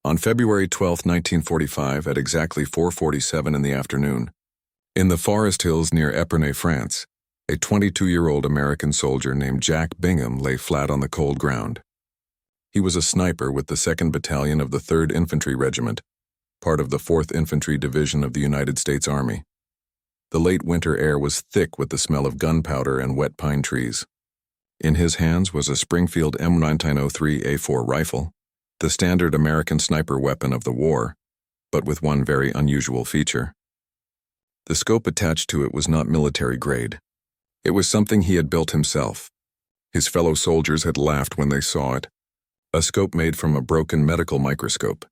On February 12, 1945, at exactly 4:47 in the afternoon, in the forest hills near Epernay, France, a 22-year-old American soldier named Jack Bingham lay flat on the cold ground. He was a sniper with the 2nd Battalion of the 3rd Infantry Regiment, part of the 4th Infantry Division of the United States Army. The late winter air was thick with the smell of gunpowder and wet pine trees. In his hands was a Springfield M1903A4 rifle, the standard American sniper weapon of the war, but with one very unusual feature. The scope attached to it was not military grade. It was something he had built himself. His fellow soldiers had laughed when they saw it. A scope made from a broken medical microscope.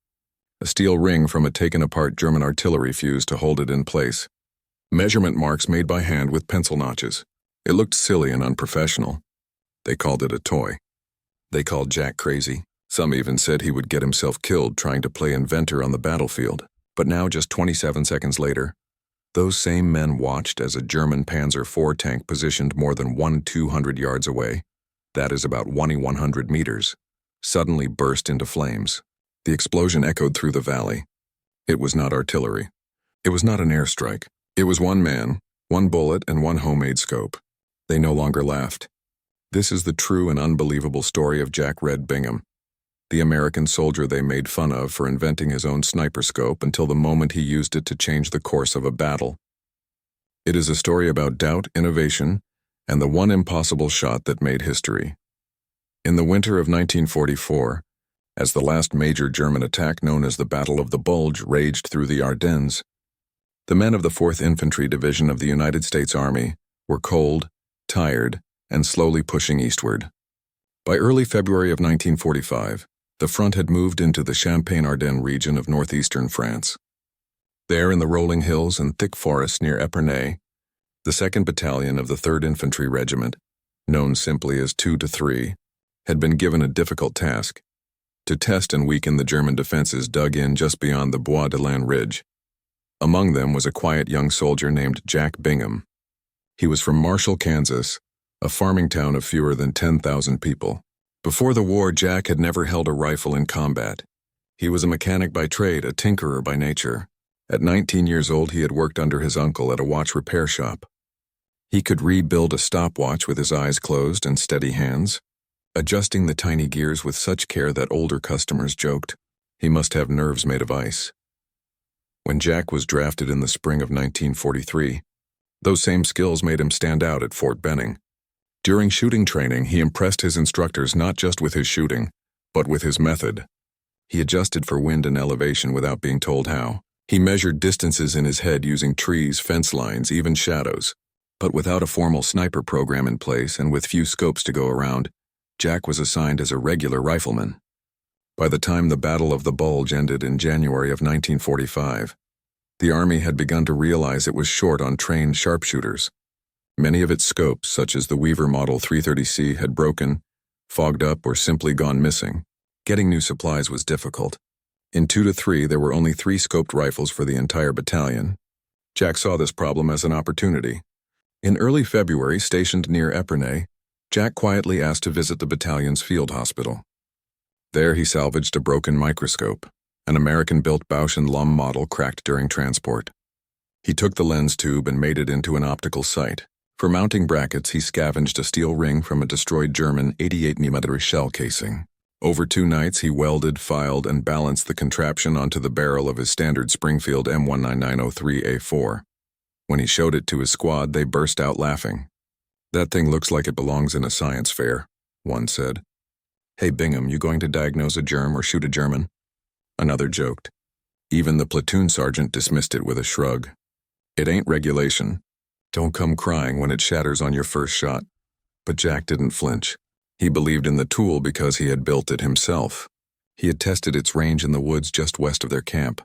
A steel ring from a taken-apart German artillery fuse to hold it in place. Measurement marks made by hand with pencil notches. It looked silly and unprofessional. They called it a toy. They called Jack crazy. Some even said he would get himself killed trying to play inventor on the battlefield. But now, just 27 seconds later, those same men watched as a German Panzer IV tank positioned more than 200 yards away, that is about 100 meters, suddenly burst into flames. The explosion echoed through the valley. It was not artillery. It was not an airstrike. It was one man, one bullet, and one homemade scope. They no longer laughed. This is the true and unbelievable story of Jack Red Bingham, the American soldier they made fun of for inventing his own sniper scope until the moment he used it to change the course of a battle. It is a story about doubt, innovation, and the one impossible shot that made history. In the winter of 1944, as the last major German attack known as the Battle of the Bulge raged through the Ardennes, the men of the 4th Infantry Division of the United States Army were cold, tired, and slowly pushing eastward. By early February of 1945, the front had moved into the Champagne-Ardenne region of northeastern France. There, in the rolling hills and thick forests near Epernay, the 2nd Battalion of the 3rd Infantry Regiment, known simply as 2 to 3, had been given a difficult task: to test and weaken the German defenses dug in just beyond the Bois de Lannes Ridge. Among them was a quiet young soldier named Jack Bingham. He was from Marshall, Kansas, a farming town of fewer than 10,000 people. Before the war, Jack had never held a rifle in combat. He was a mechanic by trade, a tinkerer by nature. At 19 years old, he had worked under his uncle at a watch repair shop. He could rebuild a stopwatch with his eyes closed and steady hands, adjusting the tiny gears with such care that older customers joked he must have nerves made of ice. When Jack was drafted in the spring of 1943, those same skills made him stand out at Fort Benning. During shooting training, he impressed his instructors not just with his shooting, but with his method. He adjusted for wind and elevation without being told how. He measured distances in his head using trees, fence lines, even shadows. But without a formal sniper program in place and with few scopes to go around, Jack was assigned as a regular rifleman. By the time the Battle of the Bulge ended in January of 1945, the Army had begun to realize it was short on trained sharpshooters. Many of its scopes, such as the Weaver Model 330C, had broken, fogged up, or simply gone missing. Getting new supplies was difficult. In 2 to 3, there were only 3 scoped rifles for the entire battalion. Jack saw this problem as an opportunity. In early February, stationed near Epernay, Jack quietly asked to visit the battalion's field hospital. There he salvaged a broken microscope, an American-built Bausch & Lomb model cracked during transport. He took the lens tube and made it into an optical sight. For mounting brackets, he scavenged a steel ring from a destroyed German 88mm shell casing. Over 2 nights, he welded, filed, and balanced the contraption onto the barrel of his standard Springfield M1903A4. When he showed it to his squad, they burst out laughing. "That thing looks like it belongs in a science fair," one said. "Hey Bingham, you going to diagnose a germ or shoot a German?" Another joked. Even the platoon sergeant dismissed it with a shrug. "It ain't regulation. Don't come crying when it shatters on your first shot." But Jack didn't flinch. He believed in the tool because he had built it himself. He had tested its range in the woods just west of their camp,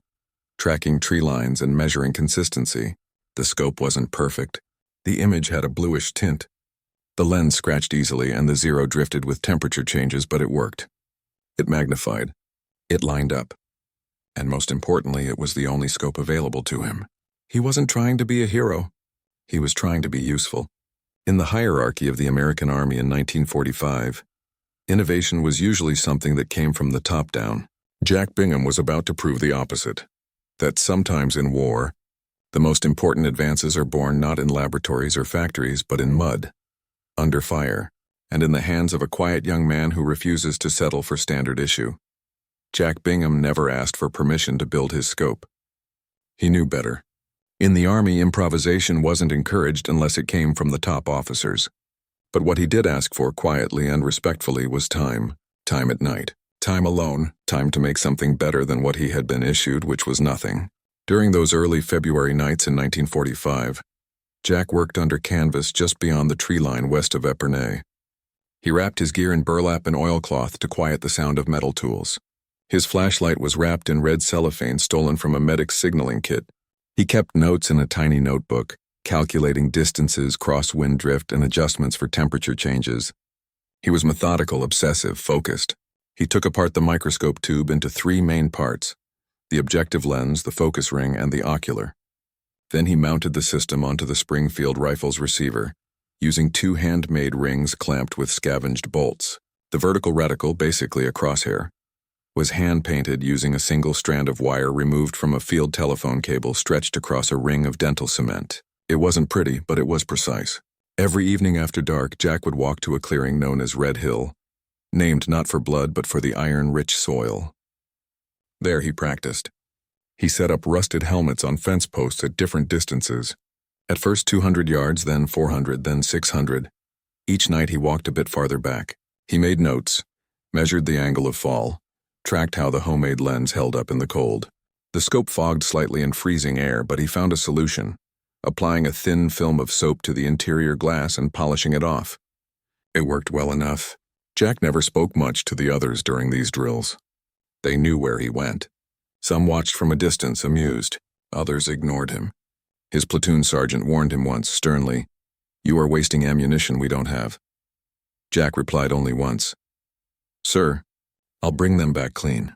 tracking tree lines and measuring consistency. The scope wasn't perfect. The image had a bluish tint. The lens scratched easily and the zero drifted with temperature changes, but it worked. It magnified. It lined up. And most importantly, it was the only scope available to him. He wasn't trying to be a hero. He was trying to be useful. In the hierarchy of the American Army in 1945, innovation was usually something that came from the top down. Jack Bingham was about to prove the opposite, that sometimes in war, the most important advances are born not in laboratories or factories, but in mud, under fire, and in the hands of a quiet young man who refuses to settle for standard issue. Jack Bingham never asked for permission to build his scope. He knew better. In the Army, improvisation wasn't encouraged unless it came from the top officers. But what he did ask for quietly and respectfully was time. Time at night. Time alone. Time to make something better than what he had been issued, which was nothing. During those early February nights in 1945, Jack worked under canvas just beyond the tree line west of Epernay. He wrapped his gear in burlap and oilcloth to quiet the sound of metal tools. His flashlight was wrapped in red cellophane stolen from a medic's signaling kit. He kept notes in a tiny notebook, calculating distances, crosswind drift, and adjustments for temperature changes. He was methodical, obsessive, focused. He took apart the microscope tube into 3 main parts: the objective lens, the focus ring, and the ocular. Then he mounted the system onto the Springfield rifle's receiver, using 2 handmade rings clamped with scavenged bolts. The vertical reticle, basically a crosshair, was hand-painted using a single strand of wire removed from a field telephone cable stretched across a ring of dental cement. It wasn't pretty, but it was precise. Every evening after dark, Jack would walk to a clearing known as Red Hill, named not for blood but for the iron-rich soil. There he practiced. He set up rusted helmets on fence posts at different distances. At first 200 yards, then 400, then 600. Each night he walked a bit farther back. He made notes, measured the angle of fall, tracked how the homemade lens held up in the cold. The scope fogged slightly in freezing air, but he found a solution, applying a thin film of soap to the interior glass and polishing it off. It worked well enough. Jack never spoke much to the others during these drills. They knew where he went. Some watched from a distance, amused. Others ignored him. His platoon sergeant warned him once, sternly, "You are wasting ammunition we don't have." Jack replied only once, "Sir, I'll bring them back clean."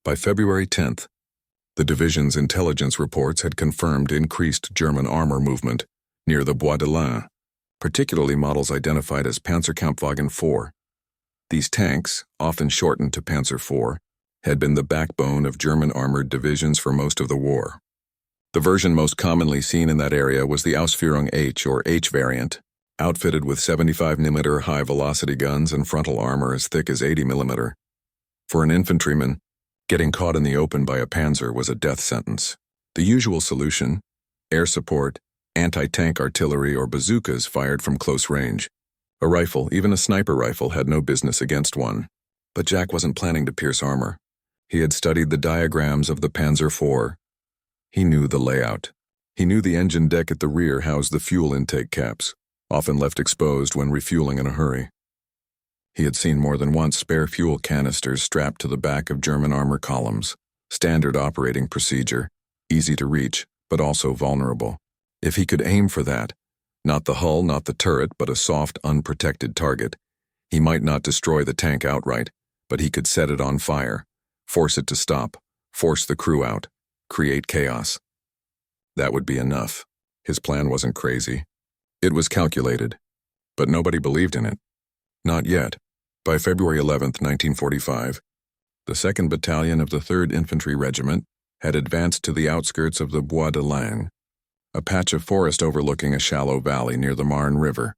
By February 10th, the division's intelligence reports had confirmed increased German armor movement near the Bois de Lin, particularly models identified as Panzerkampfwagen 4. These tanks, often shortened to Panzer IV, had been the backbone of German armored divisions for most of the war. The version most commonly seen in that area was the Ausführung H or H variant, outfitted with 75mm high-velocity guns and frontal armor as thick as 80mm. For an infantryman, getting caught in the open by a panzer was a death sentence. The usual solution: air support, anti-tank artillery, or bazookas fired from close range. A rifle, even a sniper rifle, had no business against one. But Jack wasn't planning to pierce armor. He had studied the diagrams of the Panzer IV. He knew the layout. He knew the engine deck at the rear housed the fuel intake caps, often left exposed when refueling in a hurry. He had seen more than once spare fuel canisters strapped to the back of German armor columns. Standard operating procedure, easy to reach, but also vulnerable. If he could aim for that, not the hull, not the turret, but a soft, unprotected target, he might not destroy the tank outright, but he could set it on fire, force it to stop, force the crew out, create chaos. That would be enough. His plan wasn't crazy. It was calculated, but nobody believed in it. Not yet. By February 11th, 1945, the 2nd Battalion of the 3rd Infantry Regiment had advanced to the outskirts of the Bois de Lin, a patch of forest overlooking a shallow valley near the Marne River.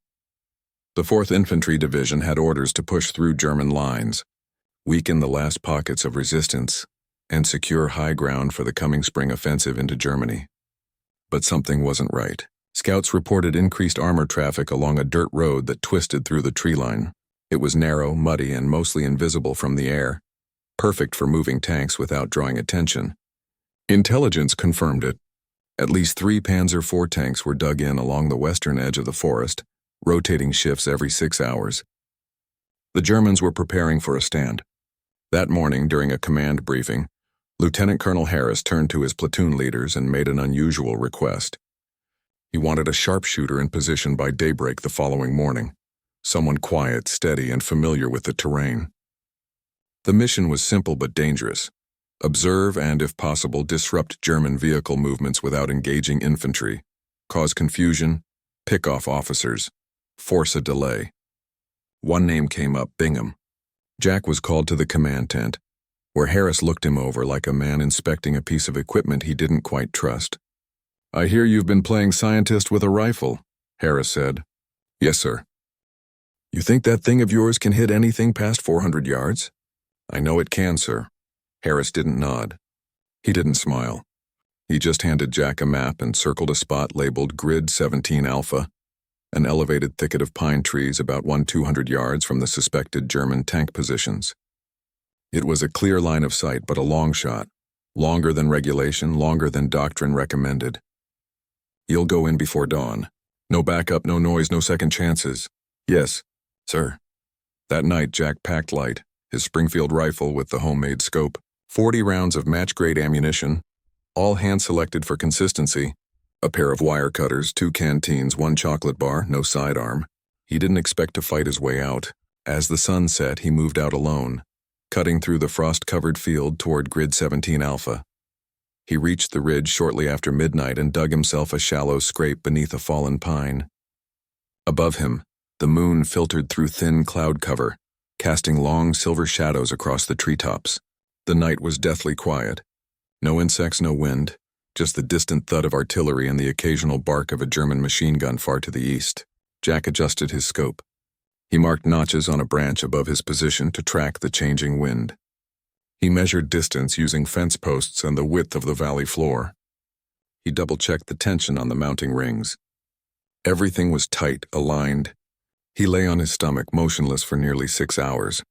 The 4th Infantry Division had orders to push through German lines, weaken the last pockets of resistance, and secure high ground for the coming spring offensive into Germany. But something wasn't right. Scouts reported increased armor traffic along a dirt road that twisted through the tree line. It was narrow, muddy, and mostly invisible from the air, perfect for moving tanks without drawing attention. Intelligence confirmed it. At least 3 Panzer IV tanks were dug in along the western edge of the forest, rotating shifts every 6 hours. The Germans were preparing for a stand. That morning, during a command briefing, Lieutenant Colonel Harris turned to his platoon leaders and made an unusual request. He wanted a sharpshooter in position by daybreak the following morning, someone quiet, steady, and familiar with the terrain. The mission was simple but dangerous. Observe and, if possible, disrupt German vehicle movements without engaging infantry, cause confusion, pick off officers, force a delay. One name came up: Bingham. Jack was called to the command tent. where Harris looked him over like a man inspecting a piece of equipment he didn't quite trust. "I hear you've been playing scientist with a rifle," Harris said. "Yes, sir." "You think that thing of yours can hit anything past 400 yards? "I know it can, sir." Harris didn't nod. He didn't smile. He just handed Jack a map and circled a spot labeled Grid 17 Alpha, an elevated thicket of pine trees about 200 yards from the suspected German tank positions. It was a clear line of sight, but a long shot. Longer than regulation, longer than doctrine recommended. "You'll go in before dawn. No backup, no noise, no second chances." "Yes, sir." That night, Jack packed light, his Springfield rifle with the homemade scope, 40 rounds of match-grade ammunition, all hand-selected for consistency, a pair of wire cutters, 2 canteens, 1 chocolate bar, no sidearm. He didn't expect to fight his way out. As the sun set, he moved out alone, cutting through the frost-covered field toward Grid 17 Alpha. He reached the ridge shortly after midnight and dug himself a shallow scrape beneath a fallen pine. Above him, the moon filtered through thin cloud cover, casting long silver shadows across the treetops. The night was deathly quiet. No insects, no wind, just the distant thud of artillery and the occasional bark of a German machine gun far to the east. Jack adjusted his scope. He marked notches on a branch above his position to track the changing wind. He measured distance using fence posts and the width of the valley floor. He double-checked the tension on the mounting rings. Everything was tight, aligned. He lay on his stomach, motionless for nearly 6 hours.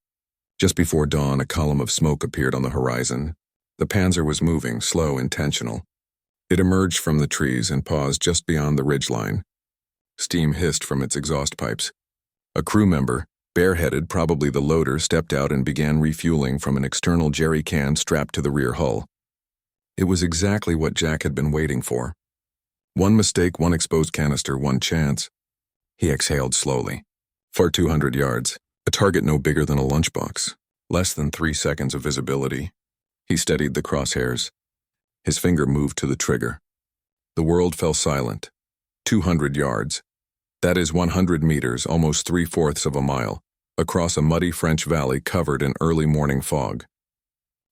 Just before dawn, a column of smoke appeared on the horizon. The Panzer was moving, slow, intentional. It emerged from the trees and paused just beyond the ridgeline. Steam hissed from its exhaust pipes. A crew member, bareheaded, probably the loader, stepped out and began refueling from an external jerry can strapped to the rear hull. It was exactly what Jack had been waiting for. One mistake, one exposed canister, one chance. He exhaled slowly. For 200 yards, a target no bigger than a lunchbox, less than 3 seconds of visibility. He steadied the crosshairs. His finger moved to the trigger. The world fell silent. 200 yards. That is 100 meters, almost 3/4 of a mile, across a muddy French valley covered in early morning fog.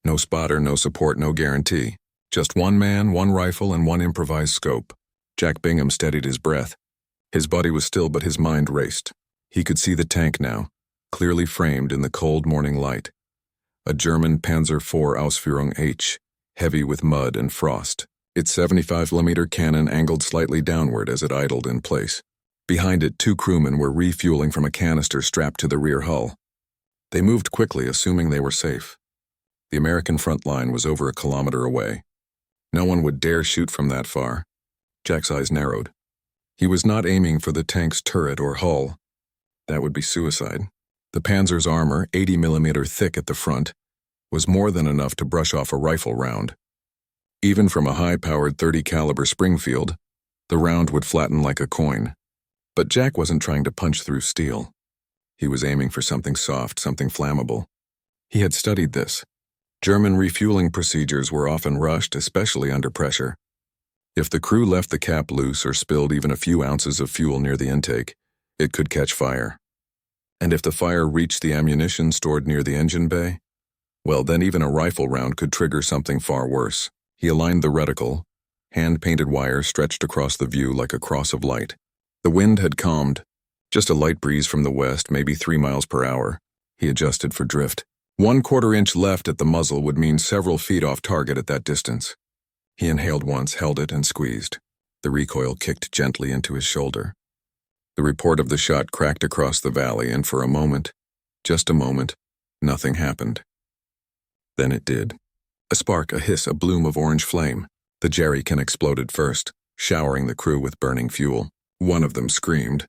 No spotter, no support, no guarantee. Just one man, one rifle, and one improvised scope. Jack Bingham steadied his breath. His body was still, but his mind raced. He could see the tank now, clearly framed in the cold morning light. A German Panzer IV Ausführung H, heavy with mud and frost. Its 75mm cannon angled slightly downward as it idled in place. Behind it, 2 crewmen were refueling from a canister strapped to the rear hull. They moved quickly, assuming they were safe. The American front line was over 1 kilometer away. No one would dare shoot from that far. Jack's eyes narrowed. He was not aiming for the tank's turret or hull. That would be suicide. The Panzer's armor, 80mm thick at the front, was more than enough to brush off a rifle round. Even from a high-powered .30 caliber Springfield, the round would flatten like a coin. But Jack wasn't trying to punch through steel. He was aiming for something soft, something flammable. He had studied this. German refueling procedures were often rushed, especially under pressure. If the crew left the cap loose or spilled even a few ounces of fuel near the intake, it could catch fire. And if the fire reached the ammunition stored near the engine bay, well, then even a rifle round could trigger something far worse. He aligned the reticle. Hand-painted wires stretched across the view like a cross of light. The wind had calmed. Just a light breeze from the west, maybe 3 miles per hour. He adjusted for drift. 1/4 inch left at the muzzle would mean several feet off target at that distance. He inhaled once, held it, and squeezed. The recoil kicked gently into his shoulder. The report of the shot cracked across the valley, and for a moment, just a moment, nothing happened. Then it did. A spark, a hiss, a bloom of orange flame. The jerrycan exploded first, showering the crew with burning fuel. One of them screamed.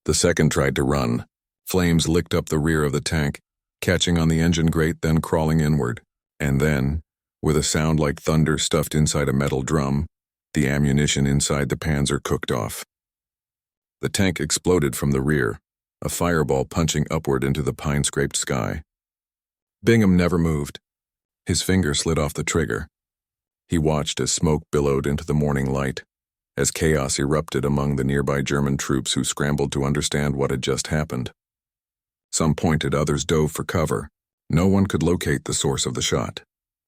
The second tried to run. Flames licked up the rear of the tank, catching on the engine grate, then crawling inward. And then, with a sound like thunder stuffed inside a metal drum, the ammunition inside the Panzer cooked off. The tank exploded from the rear, a fireball punching upward into the pine-scraped sky. Bingham never moved. His finger slid off the trigger. He watched as smoke billowed into the morning light, as chaos erupted among the nearby German troops who scrambled to understand what had just happened. Some pointed, others dove for cover. No one could locate the source of the shot.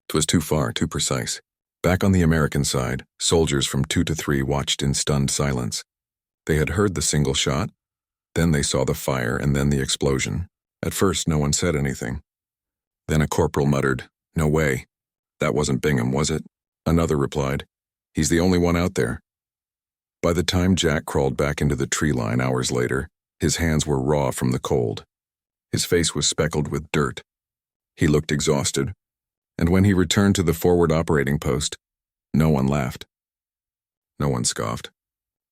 'Twas too far, too precise. Back on the American side, soldiers from 2 to 3 watched in stunned silence. They had heard the single shot, then they saw the fire and then the explosion. At first, no one said anything. Then a corporal muttered, "No way. That wasn't Bingham, was it?" Another replied, "He's the only one out there." By the time Jack crawled back into the tree line hours later, his hands were raw from the cold. His face was speckled with dirt. He looked exhausted, and when he returned to the forward operating post, no one laughed. No one scoffed.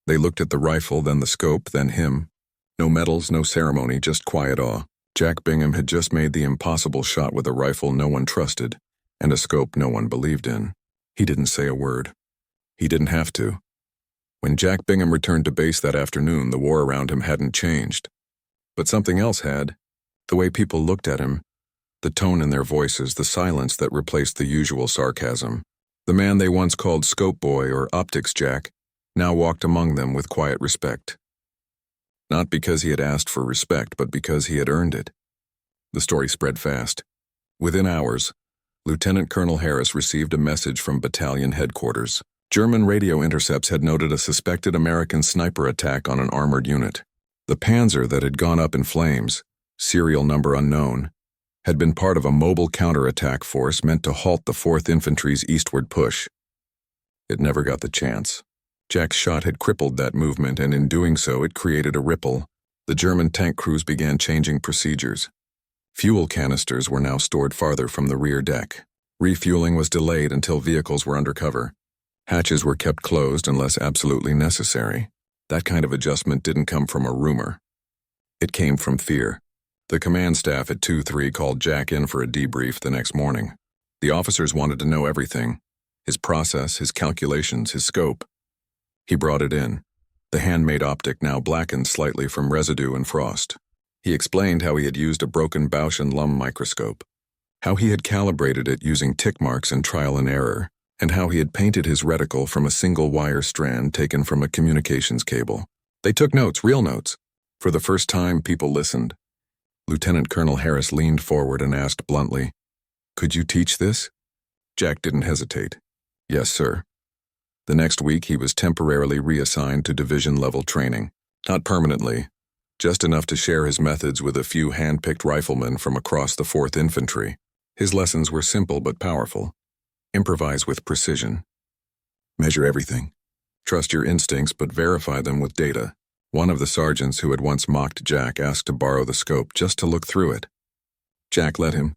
They looked at the rifle, then the scope, then him. No medals, no ceremony, just quiet awe. Jack Bingham had just made the impossible shot with a rifle no one trusted, and a scope no one believed in. He didn't say a word. He didn't have to. When Jack Bingham returned to base that afternoon, the war around him hadn't changed. But something else had. The way people looked at him, the tone in their voices, the silence that replaced the usual sarcasm. The man they once called Scope Boy or Optics Jack now walked among them with quiet respect. Not because he had asked for respect, but because he had earned it. The story spread fast. Within hours, Lieutenant Colonel Harris received a message from battalion headquarters. German radio intercepts had noted a suspected American sniper attack on an armored unit. The Panzer that had gone up in flames, serial number unknown, had been part of a mobile counterattack force meant to halt the 4th Infantry's eastward push. It never got the chance. Jack's shot had crippled that movement, and in doing so, it created a ripple. The German tank crews began changing procedures. Fuel canisters were now stored farther from the rear deck. Refueling was delayed until vehicles were under cover. Hatches were kept closed unless absolutely necessary. That kind of adjustment didn't come from a rumor. It came from fear. The command staff at 2-3 called Jack in for a debrief the next morning. The officers wanted to know everything: his process, his calculations, his scope. He brought it in, the handmade optic now blackened slightly from residue and frost. He explained how he had used a broken Bausch and Lumb microscope, how he had calibrated it using tick marks and trial and error, and how he had painted his reticle from a single wire strand taken from a communications cable. They took notes, real notes. For the first time, people listened. Lieutenant Colonel Harris leaned forward and asked bluntly, "Could you teach this?" Jack didn't hesitate. "Yes, sir." The next week, he was temporarily reassigned to division-level training. Not permanently, just enough to share his methods with a few hand-picked riflemen from across the 4th Infantry. His lessons were simple but powerful. Improvise with precision. Measure everything. Trust your instincts but verify them with data. One of the sergeants who had once mocked Jack asked to borrow the scope just to look through it. Jack let him.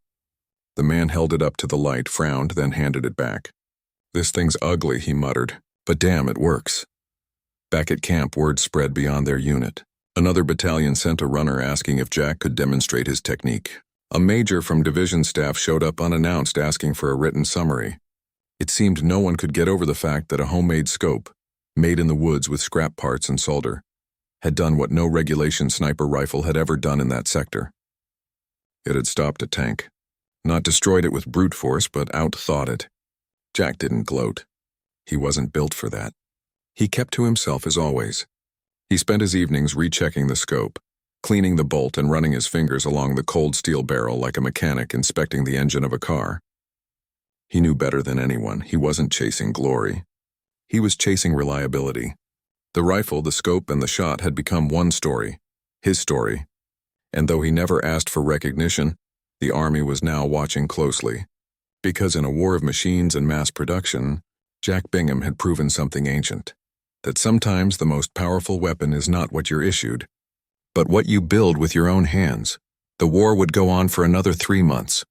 The man held it up to the light, frowned, then handed it back. "This thing's ugly," he muttered, "but damn, it works." Back at camp, word spread beyond their unit. Another battalion sent a runner asking if Jack could demonstrate his technique. A major from division staff showed up unannounced asking for a written summary. It seemed no one could get over the fact that a homemade scope, made in the woods with scrap parts and solder, had done what no regulation sniper rifle had ever done in that sector. It had stopped a tank. Not destroyed it with brute force, but outthought it. Jack didn't gloat. He wasn't built for that. He kept to himself as always. He spent his evenings rechecking the scope, cleaning the bolt and running his fingers along the cold steel barrel like a mechanic inspecting the engine of a car. He knew better than anyone. He wasn't chasing glory. He was chasing reliability. The rifle, the scope, and the shot had become one story, his story. And though he never asked for recognition, the Army was now watching closely. Because in a war of machines and mass production, Jack Bingham had proven something ancient. That sometimes the most powerful weapon is not what you're issued, but what you build with your own hands. The war would go on for another 3 months.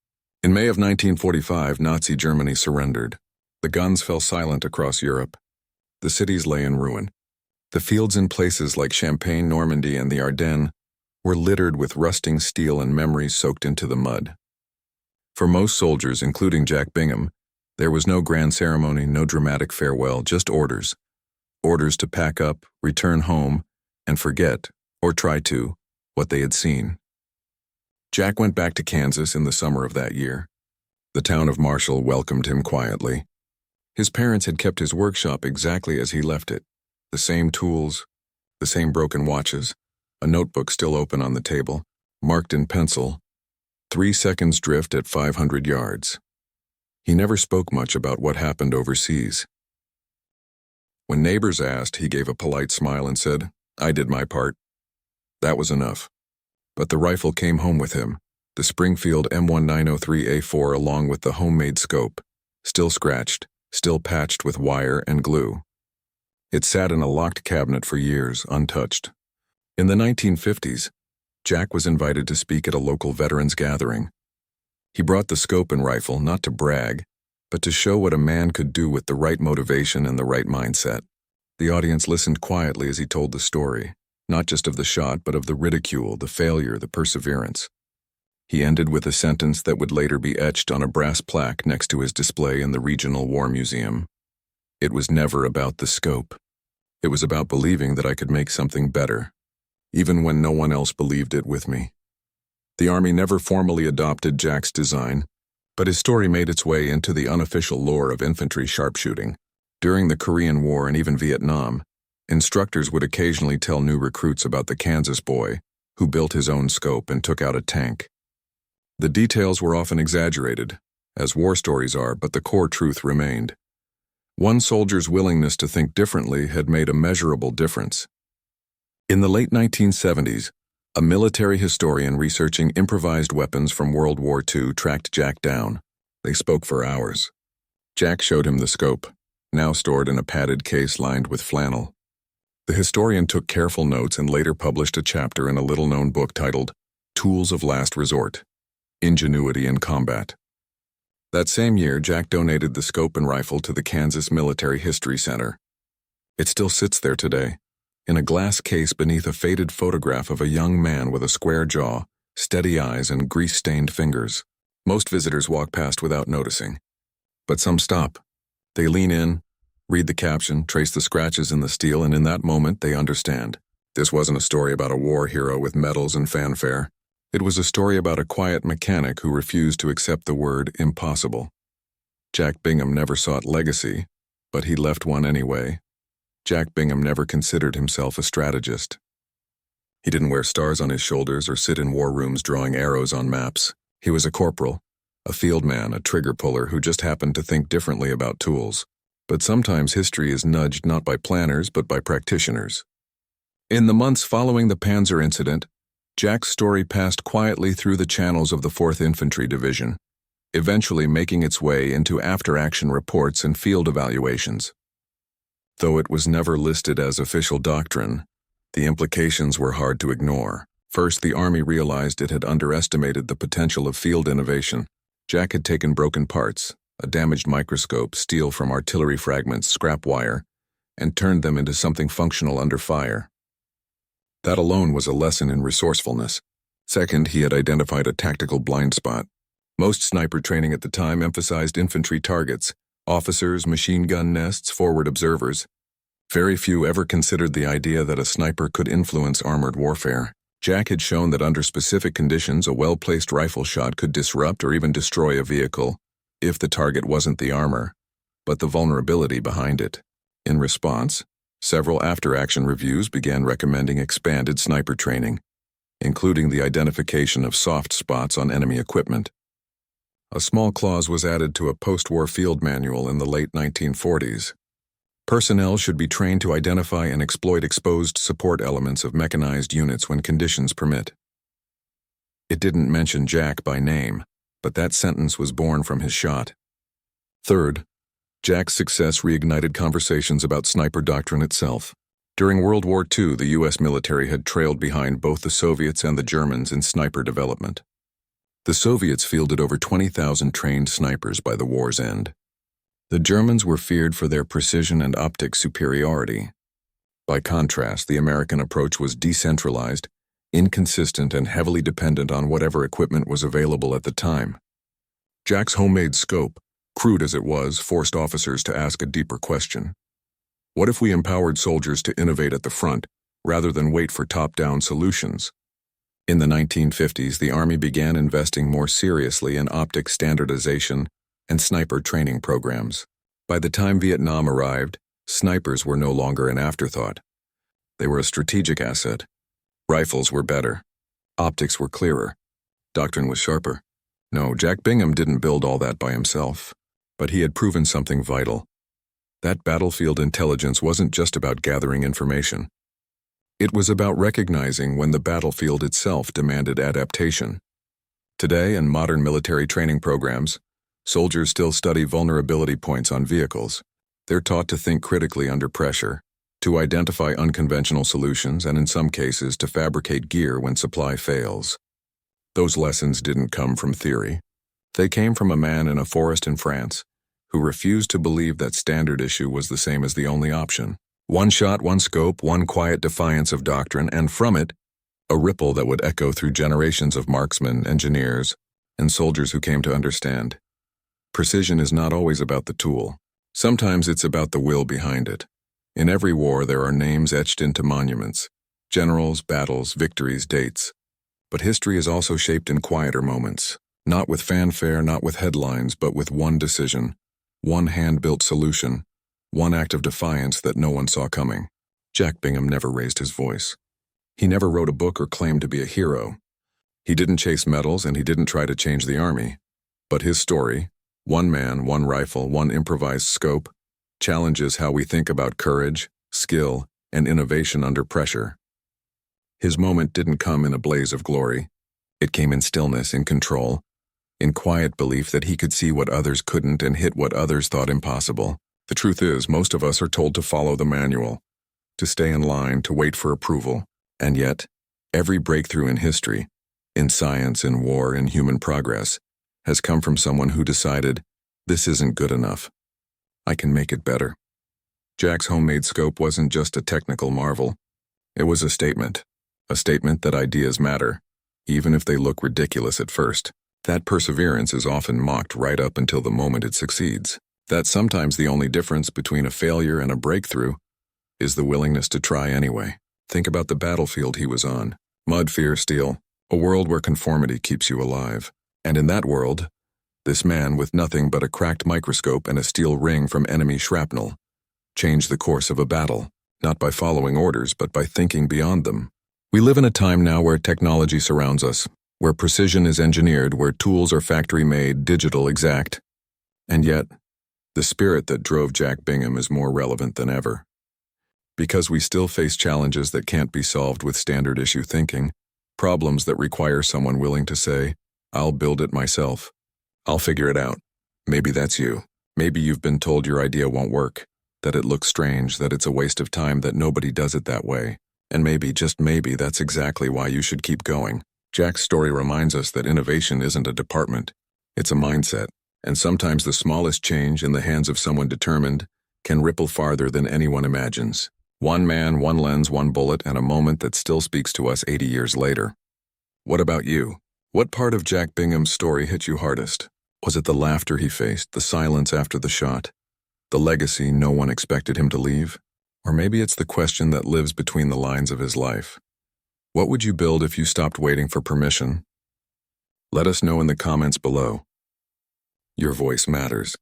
In May of 1945, Nazi Germany surrendered. The guns fell silent across Europe. The cities lay in ruin. The fields in places like Champagne, Normandy, and the Ardennes were littered with rusting steel and memories soaked into the mud. For most soldiers, including Jack Bingham, there was no grand ceremony, no dramatic farewell, just orders. Orders to pack up, return home, and forget, or try to, what they had seen. Jack went back to Kansas in the summer of that year. The town of Marshall welcomed him quietly. His parents had kept his workshop exactly as he left it. The same tools, the same broken watches, a notebook still open on the table, marked in pencil, 3 seconds drift at 500 yards. He never spoke much about what happened overseas. When neighbors asked, he gave a polite smile and said, "I did my part." That was enough. But the rifle came home with him, the Springfield M1903A4 along with the homemade scope, still scratched, still patched with wire and glue. It sat in a locked cabinet for years, untouched. In the 1950s, Jack was invited to speak at a local veterans gathering. He brought the scope and rifle not to brag, but to show what a man could do with the right motivation and the right mindset. The audience listened quietly as he told the story, not just of the shot, but of the ridicule, the failure, the perseverance. He ended with a sentence that would later be etched on a brass plaque next to his display in the Regional War Museum. It was never about the scope. It was about believing that I could make something better, even when no one else believed it with me. The Army never formally adopted Jack's design, but his story made its way into the unofficial lore of infantry sharpshooting. During the Korean War and even Vietnam, instructors would occasionally tell new recruits about the Kansas boy who built his own scope and took out a tank. The details were often exaggerated, as war stories are, but the core truth remained. One soldier's willingness to think differently had made a measurable difference. In the late 1970s, a military historian researching improvised weapons from World War II tracked Jack down. They spoke for hours. Jack showed him the scope, now stored in a padded case lined with flannel. The historian took careful notes and later published a chapter in a little-known book titled Tools of Last Resort: Ingenuity in Combat. That same year, Jack donated the scope and rifle to the Kansas Military History Center. It still sits there today, in a glass case beneath a faded photograph of a young man with a square jaw, steady eyes, and grease-stained fingers. Most visitors walk past without noticing. But some stop. They lean in, read the caption, trace the scratches in the steel, and in that moment they understand. This wasn't a story about a war hero with medals and fanfare. It was a story about a quiet mechanic who refused to accept the word impossible. Jack Bingham never sought legacy, but he left one anyway. Jack Bingham never considered himself a strategist. He didn't wear stars on his shoulders or sit in war rooms drawing arrows on maps. He was a corporal, a field man, a trigger puller who just happened to think differently about tools. But sometimes history is nudged not by planners but by practitioners. In the months following the Panzer incident, Jack's story passed quietly through the channels of the 4th Infantry Division, eventually making its way into after-action reports and field evaluations. Though it was never listed as official doctrine, the implications were hard to ignore. First, the Army realized it had underestimated the potential of field innovation. Jack had taken broken parts, a damaged microscope, steel from artillery fragments, scrap wire, and turned them into something functional under fire. That alone was a lesson in resourcefulness. Second, he had identified a tactical blind spot. Most sniper training at the time emphasized infantry targets, officers, machine gun nests, forward observers. Very few ever considered the idea that a sniper could influence armored warfare. Jack had shown that under specific conditions, a well-placed rifle shot could disrupt or even destroy a vehicle, if the target wasn't the armor, but the vulnerability behind it. In response, several after-action reviews began recommending expanded sniper training, including the identification of soft spots on enemy equipment. A small clause was added to a post-war field manual in the late 1940s. Personnel should be trained to identify and exploit exposed support elements of mechanized units when conditions permit. It didn't mention Jack by name, but that sentence was born from his shot. Third, Jack's success reignited conversations about sniper doctrine itself. During World War II, the U.S. military had trailed behind both the Soviets and the Germans in sniper development. The Soviets fielded over 20,000 trained snipers by the war's end. The Germans were feared for their precision and optic superiority. By contrast, the American approach was decentralized, inconsistent, and heavily dependent on whatever equipment was available at the time. Jack's homemade scope, crude as it was, forced officers to ask a deeper question. What if we empowered soldiers to innovate at the front, rather than wait for top-down solutions? In the 1950s, the Army began investing more seriously in optic standardization and sniper training programs. By the time Vietnam arrived, snipers were no longer an afterthought. They were a strategic asset. Rifles were better. Optics were clearer. doctrine was sharper. No, Jack Bingham didn't build all that by himself, but he had proven something vital. That battlefield intelligence wasn't just about gathering information. It was about recognizing when the battlefield itself demanded adaptation. Today, in modern military training programs, soldiers still study vulnerability points on vehicles. They're taught to think critically under pressure, to identify unconventional solutions, and in some cases to fabricate gear when supply fails. Those lessons didn't come from theory. They came from a man in a forest in France who refused to believe that standard issue was the same as the only option. One shot, one scope, one quiet defiance of doctrine, and from it, a ripple that would echo through generations of marksmen, engineers, and soldiers who came to understand. Precision is not always about the tool. Sometimes it's about the will behind it. In every war, there are names etched into monuments: generals, battles, victories, dates. But history is also shaped in quieter moments, not with fanfare, not with headlines, but with one decision, one hand-built solution, one act of defiance that no one saw coming. Jack Bingham never raised his voice. He never wrote a book or claimed to be a hero. He didn't chase medals and he didn't try to change the army. But his story, one man, one rifle, one improvised scope, challenges how we think about courage, skill, and innovation under pressure. His moment didn't come in a blaze of glory. It came in stillness, in control, in quiet belief that he could see what others couldn't and hit what others thought impossible. The truth is, most of us are told to follow the manual, to stay in line, to wait for approval. And yet, every breakthrough in history, in science, in war, in human progress, has come from someone who decided, this isn't good enough. I can make it better. Jack's homemade scope wasn't just a technical marvel. It was a statement that ideas matter, even if they look ridiculous at first. That perseverance is often mocked right up until the moment it succeeds. That sometimes the only difference between a failure and a breakthrough is the willingness to try anyway. Think about the battlefield he was on. Mud, fear, steel. A world where conformity keeps you alive. And in that world, this man with nothing but a cracked microscope and a steel ring from enemy shrapnel changed the course of a battle, not by following orders, but by thinking beyond them. We live in a time now where technology surrounds us, where precision is engineered, where tools are factory-made, digital, exact. And yet, the spirit that drove Jack Bingham is more relevant than ever. Because we still face challenges that can't be solved with standard issue thinking, problems that require someone willing to say, I'll build it myself. I'll figure it out. Maybe that's you. Maybe you've been told your idea won't work, that it looks strange, that it's a waste of time, that nobody does it that way. And maybe, just maybe, that's exactly why you should keep going. Jack's story reminds us that innovation isn't a department, it's a mindset. And sometimes the smallest change in the hands of someone determined can ripple farther than anyone imagines. One man, one lens, one bullet, and a moment that still speaks to us 80 years later. What about you? What part of Jack Bingham's story hit you hardest? Was it the laughter he faced, the silence after the shot, the legacy no one expected him to leave? Or maybe it's the question that lives between the lines of his life. What would you build if you stopped waiting for permission? Let us know in the comments below. Your voice matters.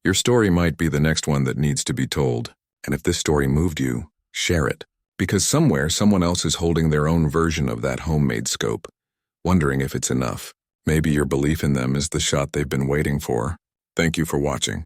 Your story might be the next one that needs to be told. And if this story moved you, share it. Because somewhere, someone else is holding their own version of that homemade scope, wondering if it's enough. Maybe your belief in them is the shot they've been waiting for. Thank you for watching.